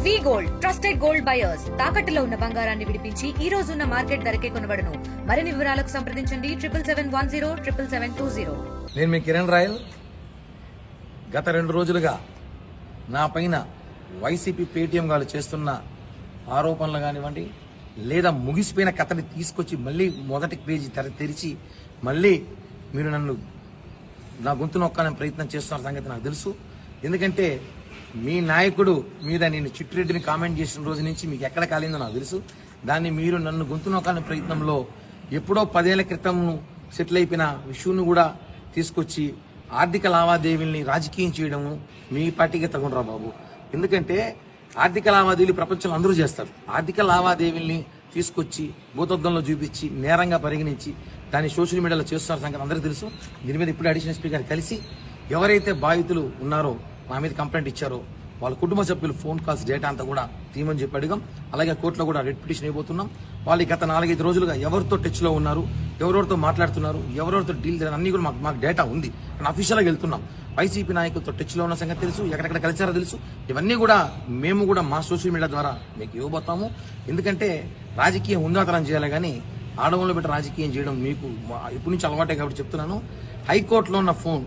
వి gold trusted gold buyers తాకట్టులో ఉన్న బంగారాన్ని విడిపించి ఈ రోజు ఉన్న మార్కెట్ ధరకే కొనబడును. మరిన్ని వివరాలకు సంప్రదించండి 7710 నేను మీ కిరణ్ రాయల్. గత 2 రోజులుగా నా పైన వైసీపీ పేటీఎం వాళ్ళు చేస్తున్న ఆరోపణలు కానివ్వండి, లేదా ముగిసిపోయిన కథని తీసుకొచ్చి మళ్ళీ మొదటి పేజీ తెరిచి మళ్ళీ మీరు నన్ను నా గొంతు నొక్కాలని ప్రయత్నం చేస్తున్న సంగతి నాకు తెలుసు. ఎందుకంటే మీ నాయకుడు మీద నేను చిట్టిరెడ్డిని కామెంట్ చేసిన రోజు నుంచి మీకు ఎక్కడ కాలిందో నాకు తెలుసు. దాన్ని మీరు నన్ను గొంతు నొక్కాలని ప్రయత్నంలో ఎప్పుడో 10 ఏళ్ల క్రితం సెటిల్ అయిపోయిన విషయాన్ని కూడా తీసుకొచ్చి ఆర్థిక లావాదేవీల్ని రాజకీయం చేయడము మీ పార్టీకి తగునరా బాబు. ఎందుకంటే ఆర్థిక లావాదేవీలు ప్రపంచంలో అందరూ చేస్తారు. ఆర్థిక లావాదేవీల్ని తీసుకొచ్చి భూతద్దంలో చూపించి నేరంగా పరిగణించి దాన్ని సోషల్ మీడియాలో చేస్తున్న సంగతి అందరికీ తెలుసు. దీని మీద ఇప్పుడు అడిషనల్ స్పీకర్ కలిసి ఎవరైతే బాధితులు ఉన్నారో మా మీద కంప్లైంట్ ఇచ్చారో వాళ్ళ కుటుంబ సభ్యులు ఫోన్ కాల్స్ డేటా అంతా కూడా తీయమని చెప్పి అడిగాం. అలాగే కోర్టులో కూడా రెడ్ పిటిషన్ అయిపోతున్నాం. వాళ్ళు గత 4-5 రోజులుగా ఎవరితో టచ్ లో ఉన్నారు, ఎవరెవరితో మాట్లాడుతున్నారు, ఎవరెవరితో డీల్ అన్ని కూడా మాకు డేటా ఉంది. అఫీషియల్ గా వెళ్తున్నాం. వైసీపీ నాయకులతో టచ్ లో ఉన్న సంగతి తెలుసు, ఎక్కడెక్కడ కలిసారో తెలుసు. ఇవన్నీ కూడా మేము కూడా మా సోషల్ మీడియా ద్వారా మీకు ఇవ్వబోతాము. ఎందుకంటే రాజకీయం ఉందాతనం చేయాలి కానీ ఆడవాళ్ళు పెట్టి రాజకీయం చేయడం మీకు ఇప్పటి నుంచి అలవాటే కాబట్టి చెప్తున్నాను. హైకోర్టులో ఉన్న ఫోన్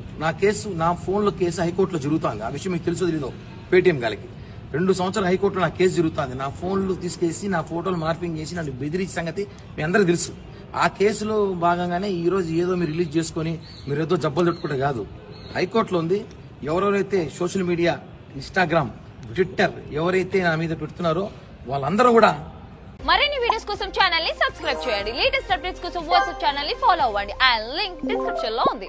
నా ఫోన్లో కేసు హైకోర్టులో జరుగుతుంది. ఆ విషయం మీకు తెలుసో తెలీదో పేటీఎం గాలికి 2 సంవత్సరాలు హైకోర్టులో నా కేసు జరుగుతుంది. నా ఫోన్లు తీసుకేసి నా ఫోటోలు మార్పింగ్ చేసి నన్ను బెదిరించే సంగతి మీ అందరికీ తెలుసు. ఆ కేసులో భాగంగానే ఈ రోజు ఏదో మీరు రిలీజ్ చేసుకుని మీరు ఏదో జబ్బలు తట్టుకుంటే కాదు, హైకోర్టులో ఉంది. ఎవరెవరైతే సోషల్ మీడియా, ఇన్స్టాగ్రామ్, ట్విట్టర్ ఎవరైతే నా మీద పెడుతున్నారో వాళ్ళందరూ కూడా మరిన్ని వీడియోస్ కోసం ఛానల్ ని సబ్స్క్రైబ్ చేయండి. లేటెస్ట్ అప్డేట్స్ కోసం వాట్సాప్ ఛానల్ ని ఫాలో అవ్వండి. అండ్ లింక్ డిస్క్రిప్షన్ లో ఉంది.